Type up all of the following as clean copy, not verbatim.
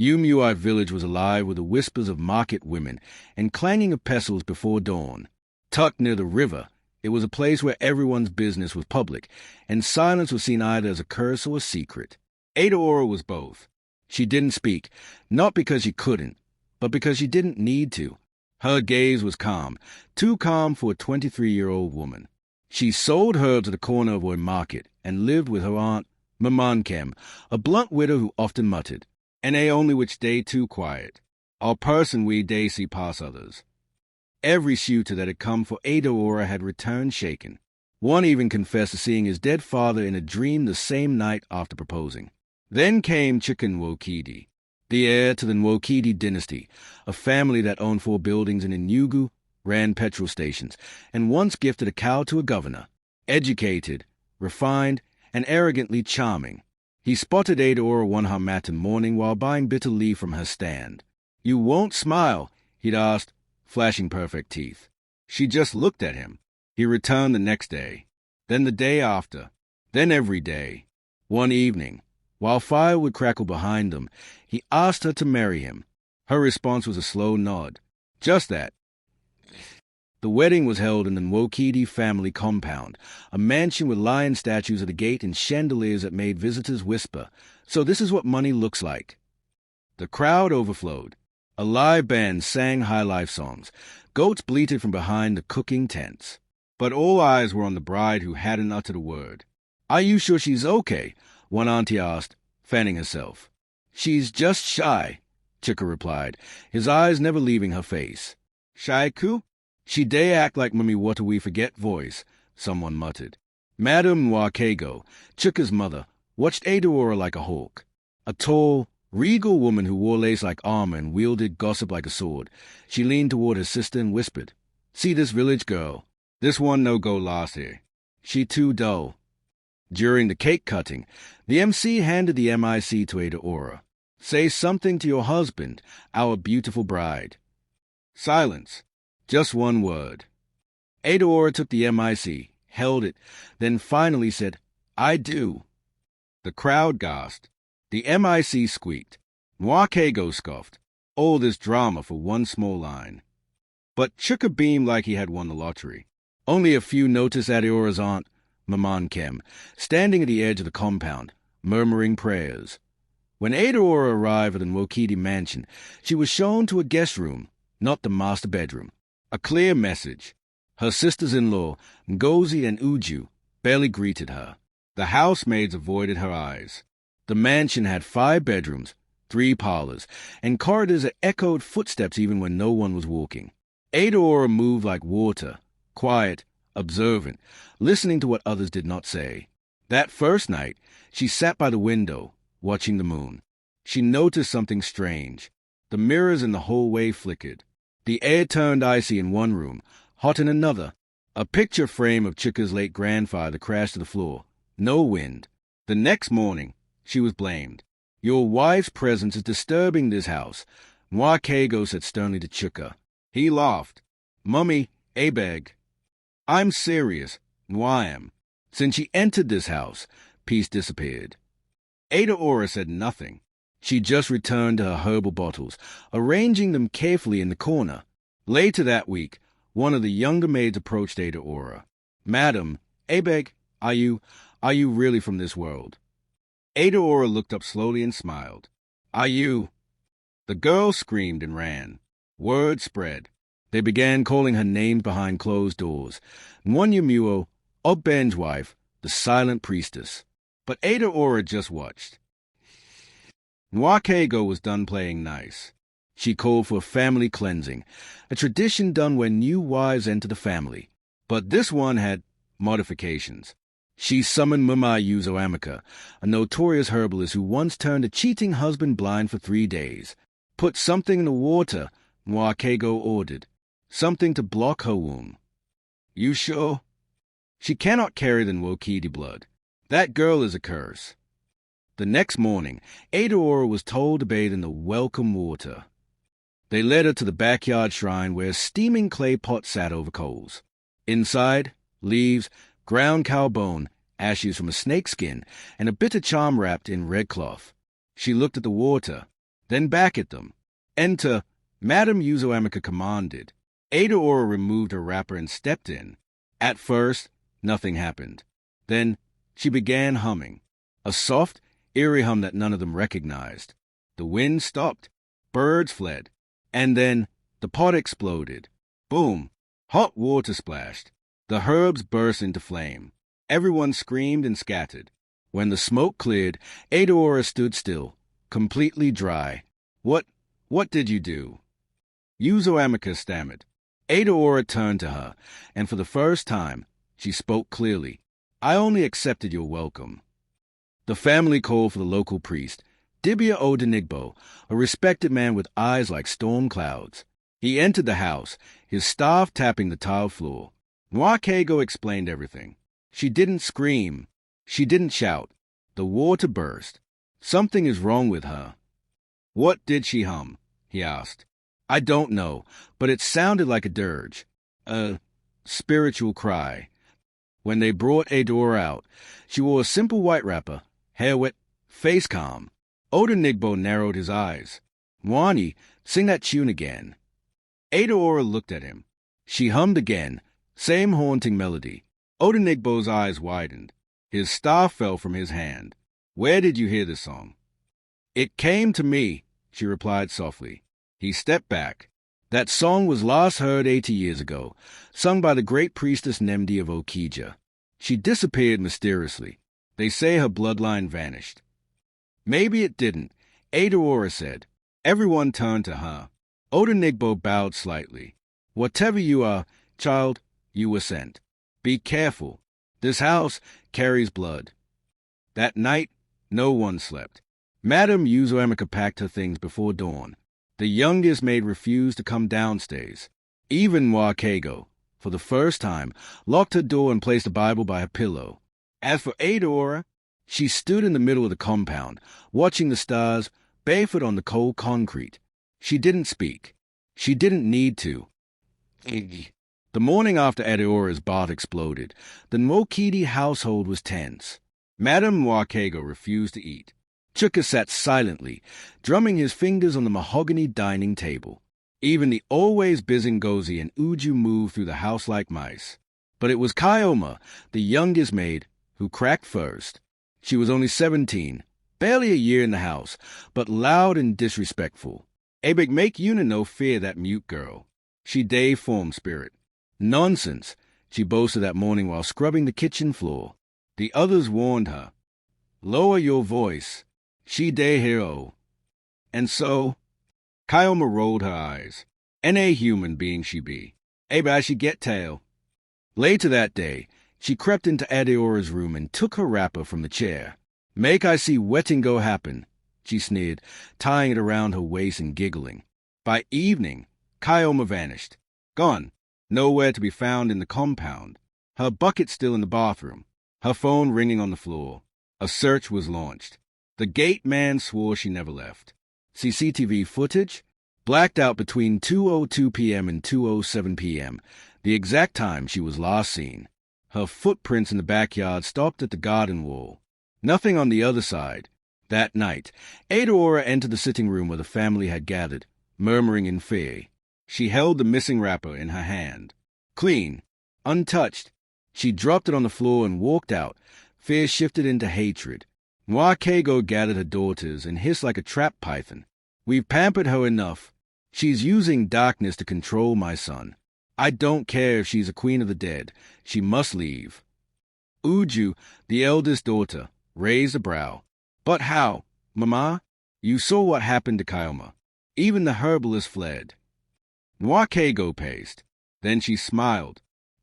Umuai village was alive with the whispers of market women and clanging of pestles before dawn. Tucked near the river, it was a place where everyone's business was public, and silence was seen either as a curse or a secret. Adaora was both. She didn't speak, not because she couldn't, but because she didn't need to. Her gaze was calm, too calm for a 23-year-old woman. She sold herbs at the corner of a market and lived with her aunt, Mamankem, a blunt widow who often muttered, "And they only which day too quiet. Our person we day see pass others." Every suitor that had come for Adaora had returned shaken. One even confessed to seeing his dead father in a dream the same night after proposing. Then came Chicken Nwokedi, the heir to the Nwokedi dynasty, a family that owned 4 buildings in Enugu, ran petrol stations, and once gifted a cow to a governor. Educated, refined, and arrogantly charming. He spotted Adaora one Harmattan morning while buying bitter leaf from her stand. "You won't smile?" he'd asked, flashing perfect teeth. She just looked at him. He returned the next day, then the day after, then every day. One evening, while fire would crackle behind them, he asked her to marry him. Her response was a slow nod. Just that. The wedding was held in the Nwokedi family compound, a mansion with lion statues at the gate and chandeliers that made visitors whisper, "So this is what money looks like." The crowd overflowed. A live band sang high life songs. Goats bleated from behind the cooking tents. But all eyes were on the bride who hadn't uttered a word. "Are you sure she's okay?" one auntie asked, fanning herself. "She's just shy," Chika replied, his eyes never leaving her face. "Shy-ku? She day act like Mummy Water We Forget voice," someone muttered. Madame Nwakego, Chika's mother, watched Adaora like a hawk. A tall, regal woman who wore lace-like armor and wielded gossip like a sword. She leaned toward her sister and whispered, "See this village girl? This one no go last here. She too dull." During the cake cutting, the MC handed the MIC to Adaora. "Say something to your husband, our beautiful bride." Silence. Just one word. Adaora took the MIC, held it, then finally said, "I do." The crowd gasped. The MIC squeaked. Nwakego scoffed. All this drama for one small line. But Chuka beamed like he had won the lottery. Only a few noticed Adaora's aunt, Mamankem, standing at the edge of the compound, murmuring prayers. When Adaora arrived at the Nwokedi mansion, she was shown to a guest room, not the master bedroom. A clear message. Her sisters-in-law, Ngozi and Uju, barely greeted her. The housemaids avoided her eyes. The mansion had 5 bedrooms, 3 parlors, and corridors that echoed footsteps even when no one was walking. Adaora moved like water, quiet, observant, listening to what others did not say. That first night, she sat by the window, watching the moon. She noticed something strange. The mirrors in the hallway flickered. The air turned icy in one room, hot in another. A picture frame of Chika's late grandfather crashed to the floor. No wind. The next morning, she was blamed. "Your wife's presence is disturbing this house," Nwakego said sternly to Chika. He laughed. "Mummy, beg. I'm serious. Nwam. Since she entered this house, peace disappeared." Adaora said nothing. She just returned to her herbal bottles, arranging them carefully in the corner. Later that week, one of the younger maids approached Adaora. "Madam, beg, are you really from this world?" Adaora looked up slowly and smiled. "Are you?" The girl screamed and ran. Word spread. They began calling her names behind closed doors. Nwanyumuo, Oben's wife, the silent priestess. But Adaora just watched. Nwakego was done playing nice. She called for a family cleansing, a tradition done when new wives enter the family. But this one had modifications. She summoned Mama Yuzoamika, a notorious herbalist who once turned a cheating husband blind for 3 days. "Put something in the water," Nwakego ordered. "Something to block her womb." "You sure?" "She cannot carry the Nwokedi blood. That girl is a curse." The next morning, Adaora was told to bathe in the welcome water. They led her to the backyard shrine where a steaming clay pot sat over coals. Inside, leaves, ground cow bone, ashes from a snake skin, and a bitter charm wrapped in red cloth. She looked at the water, then back at them. Enter, Madame Yuzoamika commanded. Adaora removed her wrapper and stepped in. At first, nothing happened. Then she began humming, a soft, eerie hum that none of them recognized. The wind stopped, birds fled, and then the pot exploded. Boom! Hot water splashed. The herbs burst into flame. Everyone screamed and scattered. When the smoke cleared, Adaora stood still, completely dry. What did you do?" Yuzoamika stammered. Adaora turned to her, and for the first time, she spoke clearly. "I only accepted your welcome." The family called for the local priest, Dibia Odenigbo, a respected man with eyes like storm clouds. He entered the house, his staff tapping the tiled floor. Nwakego explained everything. She didn't scream. She didn't shout. The water burst. "Something is wrong with her." "What did she hum?" he asked. "I don't know, but it sounded like a dirge. A spiritual cry." When they brought Adaora out, she wore a simple white wrapper, hair wet, face calm. Odenigbo narrowed his eyes. "Mwani, sing that tune again." Adaora looked at him. She hummed again, same haunting melody. Odenigbo's eyes widened. His staff fell from his hand. "Where did you hear this song?" "It came to me," she replied softly. He stepped back. "That song was last heard 80 years ago, sung by the great priestess Nemdi of Okija. She disappeared mysteriously. They say her bloodline vanished." "Maybe it didn't," Adaora said. Everyone turned to her. Odenigbo bowed slightly. "Whatever you are, child, you were sent. Be careful. This house carries blood." That night, no one slept. Madame Yuzoamika packed her things before dawn. The youngest maid refused to come downstairs. Even Nwakego, for the first time, locked her door and placed a Bible by her pillow. As for Adaora, she stood in the middle of the compound, watching the stars, barefoot on the cold concrete. She didn't speak. She didn't need to. The morning after Adaora's bath exploded, the Nwokidi household was tense. Madame Nwakego refused to eat. Chuka sat silently, drumming his fingers on the mahogany dining table. Even the always busy Ngozi and Uju moved through the house like mice. But it was Kaioma, the youngest maid, who cracked first. She was only 17, barely a year in the house, but loud and disrespectful. Abeg make Una no fear that mute girl. She day form spirit. "Nonsense," she boasted that morning while scrubbing the kitchen floor. The others warned her. "Lower your voice. She day hero." And so, Kaioma rolled her eyes. "N.A. human being she be. Abeg she get tail." Later that day, she crept into Adaora's room and took her wrapper from the chair. "Make I see wetting go happen," she sneered, tying it around her waist and giggling. By evening, Kaioma vanished. Gone. Nowhere to be found in the compound. Her bucket still in the bathroom. Her phone ringing on the floor. A search was launched. The gate man swore she never left. CCTV footage? Blacked out between 2:02 p.m. and 2:07 p.m., the exact time she was last seen. Her footprints in the backyard stopped at the garden wall. Nothing on the other side. That night, Adaora entered the sitting room where the family had gathered, murmuring in fear. She held the missing wrapper in her hand. Clean, untouched. She dropped it on the floor and walked out. Fear shifted into hatred. Nwakego gathered her daughters and hissed like a trapped python. "We've pampered her enough. She's using darkness to control my son. I don't care if she's a queen of the dead. She must leave." Uju, the eldest daughter, raised a brow. "But how? Mama? You saw what happened to Kaioma. Even the herbalist fled." Nwakego paced. Then she smiled.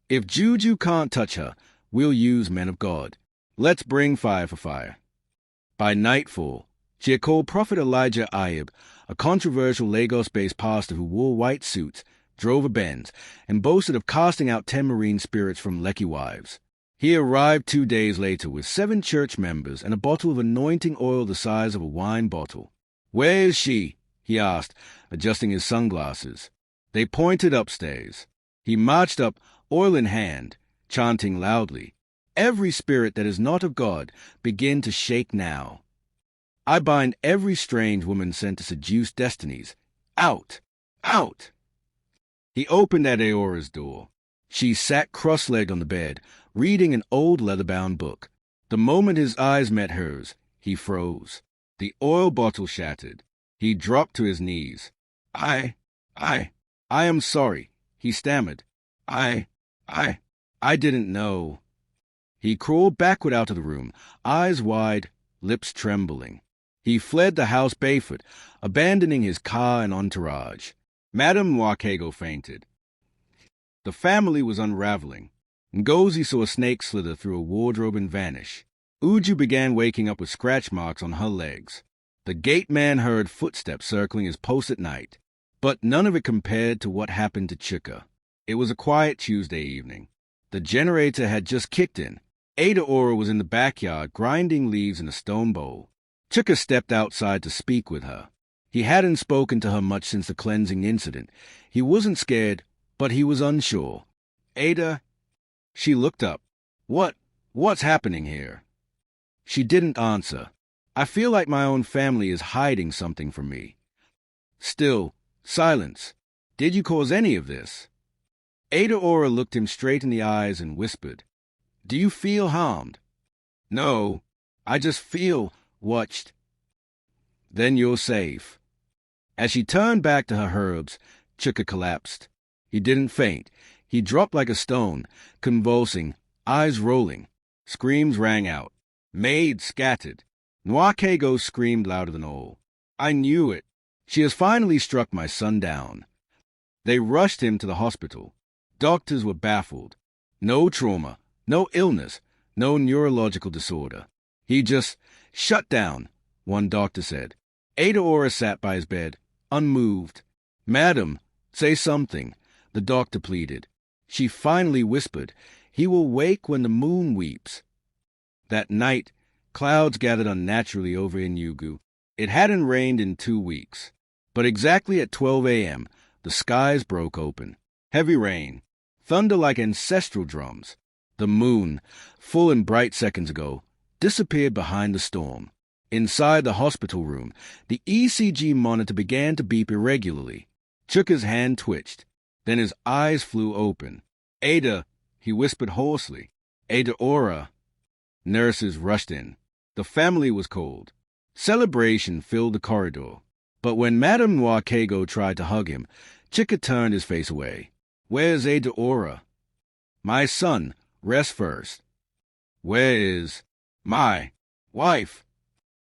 "If Juju can't touch her, we'll use men of God. Let's bring fire for fire." By nightfall, she had called Prophet Elijah Ayub, a controversial Lagos-based pastor who wore white suits, drove a Benz, and boasted of casting out 10 marine spirits from Lekki wives. He arrived 2 days later with 7 church members and a bottle of anointing oil the size of a wine bottle. "Where is she?" he asked, adjusting his sunglasses. They pointed upstairs. He marched up, oil in hand, chanting loudly, "Every spirit that is not of God, begin to shake now." I bind every strange woman sent to seduce destinies. Out! Out! He opened Adaora's door. She sat cross-legged on the bed, reading an old leather-bound book. The moment his eyes met hers, he froze. The oil bottle shattered. He dropped to his knees. I am sorry, he stammered. I didn't know. He crawled backward out of the room, eyes wide, lips trembling. He fled the house barefoot, abandoning his car and entourage. Madame Wakego fainted. The family was unraveling. Ngozi saw a snake slither through a wardrobe and vanish. Uju began waking up with scratch marks on her legs. The gate man heard footsteps circling his post at night. But none of it compared to what happened to Chika. It was a quiet Tuesday evening. The generator had just kicked in. Adaora was in the backyard grinding leaves in a stone bowl. Chika stepped outside to speak with her. He hadn't spoken to her much since the cleansing incident. He wasn't scared, but he was unsure. Ada, she looked up. What's happening here? She didn't answer. I feel like my own family is hiding something from me. Still, silence. Did you cause any of this? Adaora looked him straight in the eyes and whispered, Do you feel harmed? No, I just feel watched. Then you're safe. As she turned back to her herbs, Chika collapsed. He didn't faint. He dropped like a stone, convulsing, eyes rolling. Screams rang out. Maids scattered. Nwakego screamed louder than all. I knew it. She has finally struck my son down. They rushed him to the hospital. Doctors were baffled. No trauma, no illness, no neurological disorder. He just shut down, one doctor said. Adaora sat by his bed, unmoved. Madam, say something, the doctor pleaded. She finally whispered, He will wake when the moon weeps. That night, clouds gathered unnaturally over Enugu. It hadn't rained in 2 weeks. But exactly at 12 a.m., the skies broke open. Heavy rain, thunder like ancestral drums. The moon, full and bright seconds ago, disappeared behind the storm. Inside the hospital room, the ECG monitor began to beep irregularly. Chika's hand twitched. Then his eyes flew open. Ada, he whispered hoarsely. Adaora. Nurses rushed in. The family was cold. Celebration filled the corridor. But when Madame Wakego tried to hug him, Chika turned his face away. Where's Adaora? My son, rest first. Where is my wife?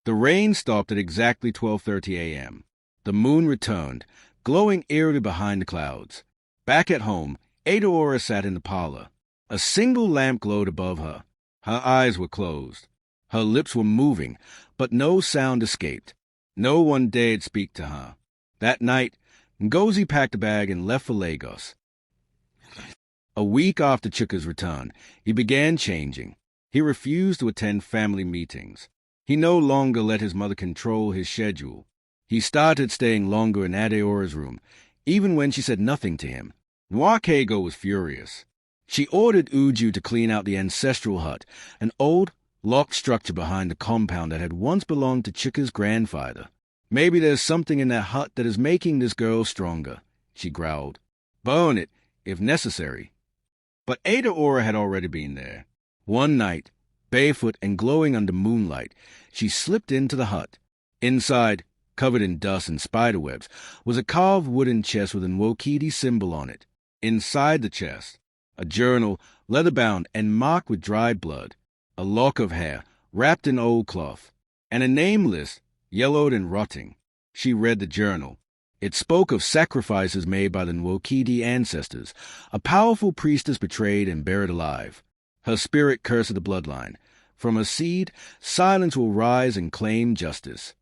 The rain stopped at exactly 12:30 a.m. The moon returned, glowing eerily behind the clouds. Back at home, Adaora sat in the parlor. A single lamp glowed above her. Her eyes were closed. Her lips were moving, but no sound escaped. No one dared speak to her. That night, Ngozi packed a bag and left for Lagos. A week after Chika's return, he began changing. He refused to attend family meetings. He no longer let his mother control his schedule. He started staying longer in Adaora's room, even when she said nothing to him. Nwakego was furious. She ordered Uju to clean out the ancestral hut, an old, locked structure behind the compound that had once belonged to Chika's grandfather. Maybe there's something in that hut that is making this girl stronger, she growled. Burn it, if necessary. But Adaora had already been there. One night, barefoot and glowing under moonlight, she slipped into the hut. Inside, covered in dust and spiderwebs, was a carved wooden chest with an Nwokidi symbol on it. Inside the chest, a journal, leather-bound and marked with dried blood, a lock of hair wrapped in old cloth, and a name list, yellowed and rotting. She read the journal. It spoke of sacrifices made by the Nwokidi ancestors, a powerful priestess betrayed and buried alive. Her spirit cursed the bloodline. From a seed, silence will rise and claim justice.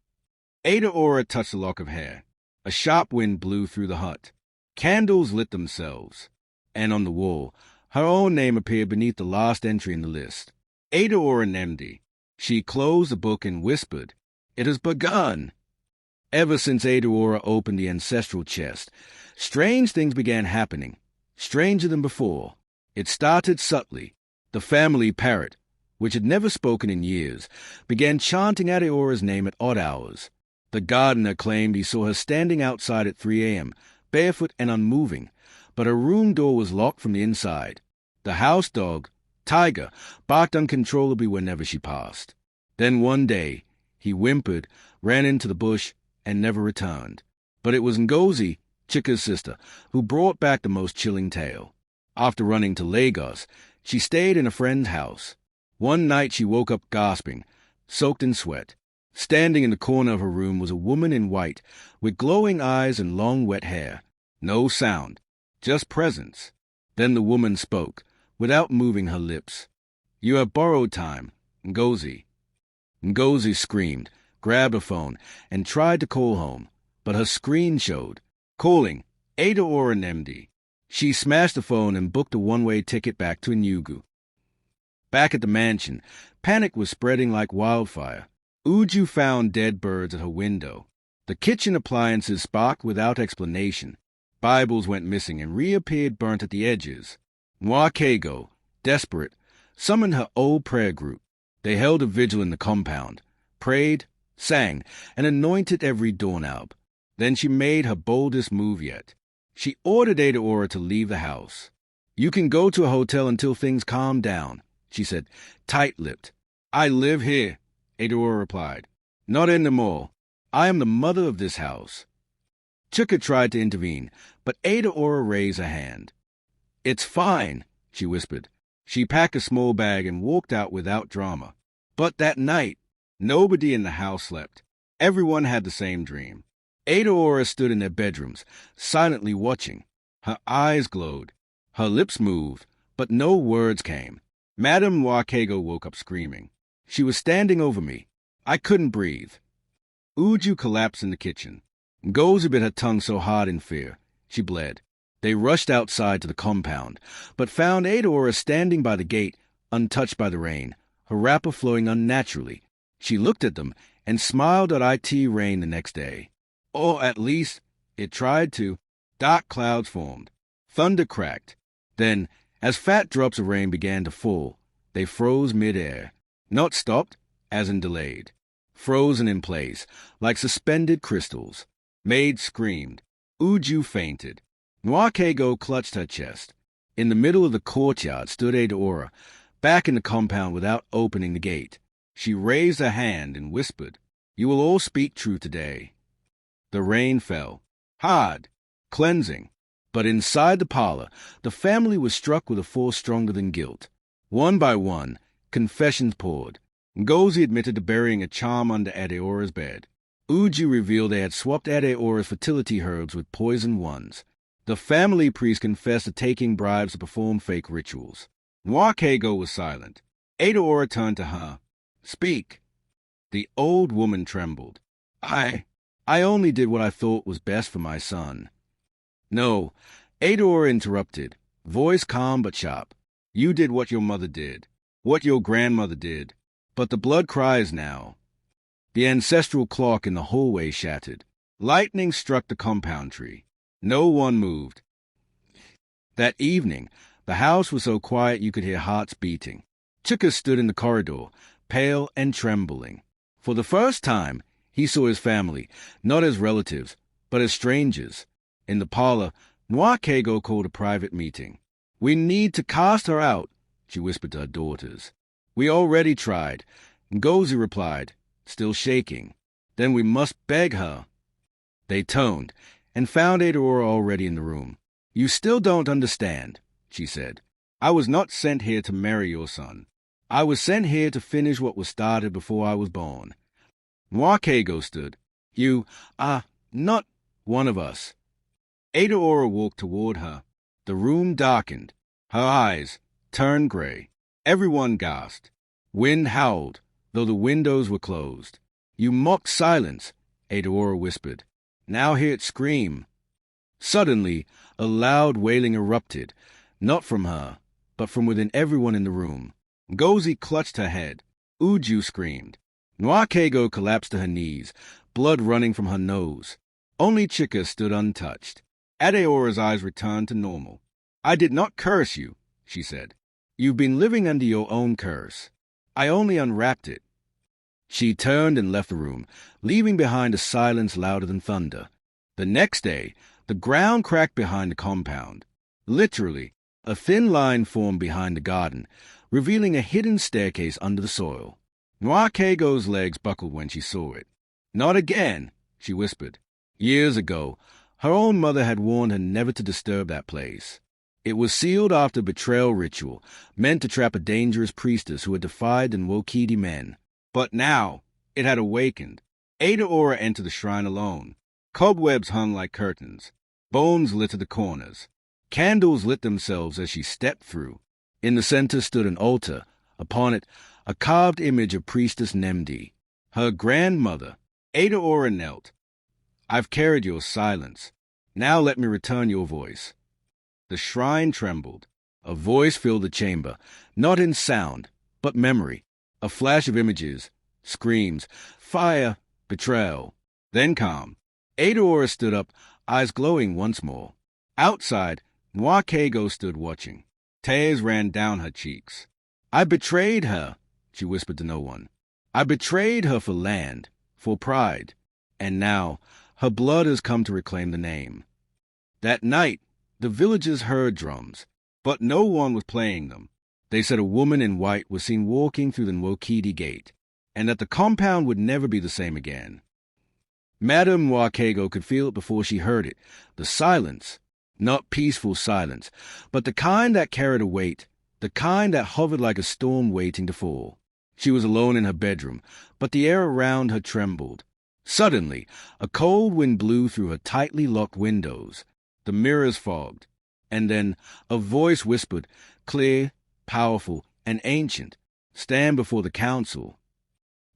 Adaora touched the lock of hair. A sharp wind blew through the hut. Candles lit themselves. And on the wall, her own name appeared beneath the last entry in the list. Adaora Nemdi. She closed the book and whispered, It has begun. Ever since Adaora opened the ancestral chest, strange things began happening, stranger than before. It started subtly. The family parrot, which had never spoken in years, began chanting Adaora's name at odd hours. The gardener claimed he saw her standing outside at 3 a.m., barefoot and unmoving, but her room door was locked from the inside. The house dog, Tiger, barked uncontrollably whenever she passed. Then one day, he whimpered, ran into the bush, and never returned. But it was Ngozi, Chika's sister, who brought back the most chilling tale. After running to Lagos, she stayed in a friend's house. One night she woke up gasping, soaked in sweat. Standing in the corner of her room was a woman in white, with glowing eyes and long wet hair. No sound, just presence. Then the woman spoke, without moving her lips. "You have borrowed time, Ngozi." Ngozi screamed, grabbed a phone, and tried to call home, but her screen showed. Calling, Adaora Nemdi. She smashed the phone and booked a one-way ticket back to Enugu. Back at the mansion, panic was spreading like wildfire. Uju found dead birds at her window. The kitchen appliances sparked without explanation. Bibles went missing and reappeared burnt at the edges. Nwakego, desperate, summoned her old prayer group. They held a vigil in the compound, prayed, sang, and anointed every doorknob. Then she made her boldest move yet. She ordered Adaora to leave the house. "You can go to a hotel until things calm down," she said, tight-lipped. "I live here," Adaora replied. "Not anymore. I am the mother of this house." Chika tried to intervene, but Adaora raised her hand. "It's fine," she whispered. She packed a small bag and walked out without drama. But that night, nobody in the house slept. Everyone had the same dream. Adaora stood in their bedrooms, silently watching. Her eyes glowed. Her lips moved, but no words came. Madame Nwakego woke up screaming. She was standing over me. I couldn't breathe. Uju collapsed in the kitchen. Ngozi bit her tongue so hard in fear. She bled. They rushed outside to the compound, but found Adaora standing by the gate, untouched by the rain, her wrapper flowing unnaturally. She looked at them and smiled at it rain the next day. Or at least, it tried to. Dark clouds formed. Thunder cracked. Then, as fat drops of rain began to fall, they froze mid-air. Not stopped, as in delayed. Frozen in place, like suspended crystals. Maid screamed. Uju fainted. Nwakego clutched her chest. In the middle of the courtyard stood Adaora, back in the compound without opening the gate. She raised her hand and whispered, "You will all speak truth today." The rain fell. Hard. Cleansing. But inside the parlor, the family was struck with a force stronger than guilt. One by one, confessions poured. Ngozi admitted to burying a charm under Adaora's bed. Uju revealed they had swapped Adaora's fertility herbs with poisoned ones. The family priest confessed to taking bribes to perform fake rituals. Nwakego was silent. Adaora turned to her. "Speak." The old woman trembled. I only did what I thought was best for my son." "No," Adaora interrupted, voice calm but sharp. "You did what your mother did, what your grandmother did. But the blood cries now." The ancestral clock in the hallway shattered. Lightning struck the compound tree. No one moved. That evening, the house was so quiet you could hear hearts beating. Chika stood in the corridor, pale and trembling. For the first time, he saw his family, not as relatives, but as strangers. In the parlor, Nwakego called a private meeting. "We need to cast her out," she whispered to her daughters. "We already tried," Ngozi replied, still shaking. "Then we must beg her." They toned, and found Adaora already in the room. "You still don't understand," she said. "I was not sent here to marry your son. I was sent here to finish what was started before I was born." Nwakego stood. "You are not one of us." Adaora walked toward her. The room darkened. Her eyes turned gray. Everyone gasped. Wind howled, though the windows were closed. "You mocked silence," Adaora whispered. "Now hear it scream." Suddenly, a loud wailing erupted, not from her, but from within everyone in the room. Ngozi clutched her head. Uju screamed. Nwakego collapsed to her knees, blood running from her nose. Only Chika stood untouched. Adaora's eyes returned to normal. "I did not curse you," she said. "You've been living under your own curse." I only unwrapped it." She turned and left the room, leaving behind a silence louder than thunder. The next day, the ground cracked behind the compound. Literally, a thin line formed behind the garden, revealing a hidden staircase under the soil. Noir Kago's legs buckled when she saw it. "Not again," she whispered. Years ago, her own mother had warned her never to disturb that place. It was sealed after a betrayal ritual, meant to trap a dangerous priestess who had defied the Nwokedi men. But now, it had awakened. Adaora entered the shrine alone. Cobwebs hung like curtains. Bones littered the corners. Candles lit themselves as she stepped through. In the center stood an altar. Upon it, a carved image of Priestess Nemdi. Her grandmother. Adaora knelt. "I've carried your silence. Now let me return your voice." The shrine trembled. A voice filled the chamber, not in sound, but memory. A flash of images, screams, fire, betrayal. Then calm. Adaora stood up, eyes glowing once more. Outside, Noir Kago stood watching. Tears ran down her cheeks. "I betrayed her," she whispered to no one. "I betrayed her for land, for pride. And now, her blood has come to reclaim the name." That night, the villagers heard drums, but no one was playing them. They said a woman in white was seen walking through the Nwokedi gate, and that the compound would never be the same again. Madame Noir Kago could feel it before she heard it, the silence, not peaceful silence, but the kind that carried a weight, the kind that hovered like a storm waiting to fall. She was alone in her bedroom, but the air around her trembled. Suddenly, a cold wind blew through her tightly locked windows. The mirrors fogged, and then a voice whispered, clear, powerful, and ancient, "Stand before the council."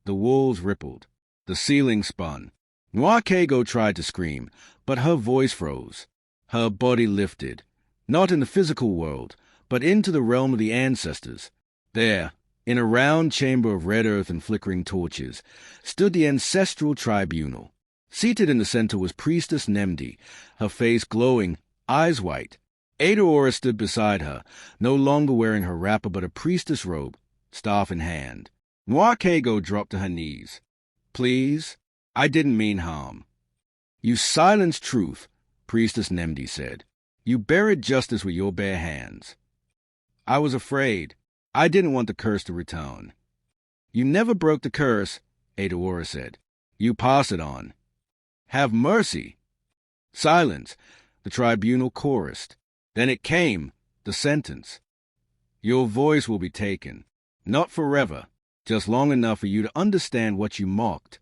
The walls rippled. The ceiling spun. Noir Kago tried to scream, but her voice froze. Her body lifted, not in the physical world, but into the realm of the ancestors. There, in a round chamber of red earth and flickering torches, stood the ancestral tribunal. Seated in the center was Priestess Nemdi, her face glowing, eyes white. Adaora stood beside her, no longer wearing her wrapper but a priestess robe, staff in hand. Noir Kago dropped to her knees. "Please, I didn't mean harm." "You silenced truth," Priestess Nemdi said. "You buried justice with your bare hands." "I was afraid. I didn't want the curse to return." "You never broke the curse," Adaora said. "You pass it on." "Have mercy." Silence. The tribunal chorused. Then it came, the sentence. "Your voice will be taken. Not forever, just long enough for you to understand what you mocked."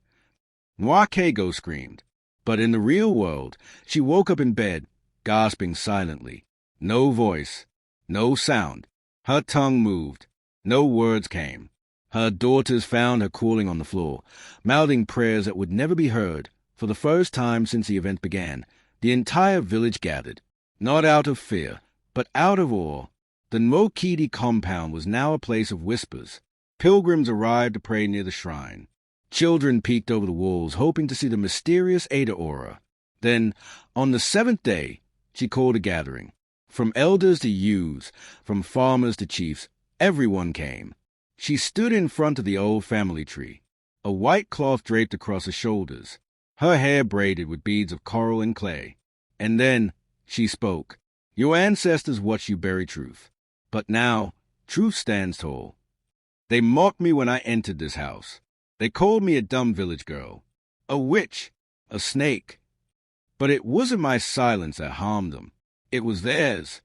Noir Kago screamed. But in the real world, she woke up in bed, gasping silently. No voice, no sound. Her tongue moved. No words came. Her daughters found her crawling on the floor, mouthing prayers that would never be heard. For the first time since the event began, the entire village gathered, not out of fear, but out of awe. The Nwokedi compound was now a place of whispers. Pilgrims arrived to pray near the shrine. Children peeked over the walls, hoping to see the mysterious Adaora. Then, on the 7th day, she called a gathering. From elders to youths, from farmers to chiefs, everyone came. She stood in front of the old family tree, a white cloth draped across her shoulders, her hair braided with beads of coral and clay. And then she spoke. "Your ancestors watched you bury truth. But now, truth stands tall. They mocked me when I entered this house. They called me a dumb village girl, a witch, a snake. But it wasn't my silence that harmed them. It was theirs.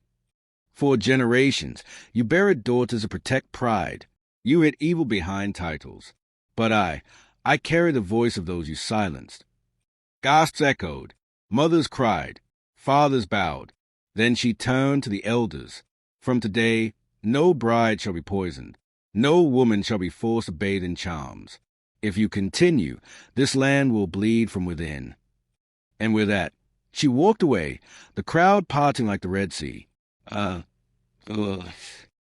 For generations, you buried daughters to protect pride. You hid evil behind titles. But I carry the voice of those you silenced." Gasps echoed. Mothers cried. Fathers bowed. Then she turned to the elders. "From today, no bride shall be poisoned. No woman shall be forced to bathe in charms. If you continue, this land will bleed from within." And with that, she walked away, the crowd parting like the Red Sea.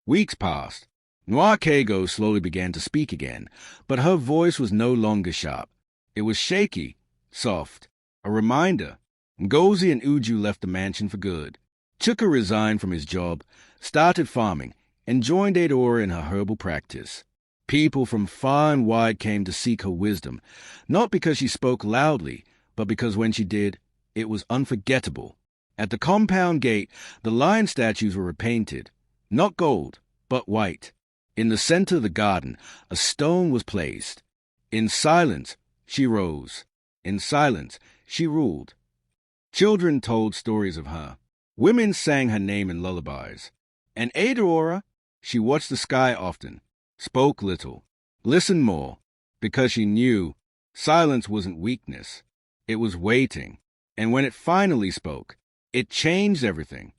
Weeks passed. Noir Kago slowly began to speak again, but her voice was no longer sharp. It was shaky, soft, a reminder. Ngozi and Uju left the mansion for good. Chuka resigned from his job, started farming, and joined Adaora in her herbal practice. People from far and wide came to seek her wisdom, not because she spoke loudly, but because when she did, it was unforgettable. At the compound gate, the lion statues were repainted, not gold, but white. In the center of the garden, a stone was placed. In silence, she rose. In silence, she ruled. Children told stories of her. Women sang her name in lullabies. And Adaora, she watched the sky often, spoke little, listened more, because she knew silence wasn't weakness. It was waiting. And when it finally spoke, it changed everything.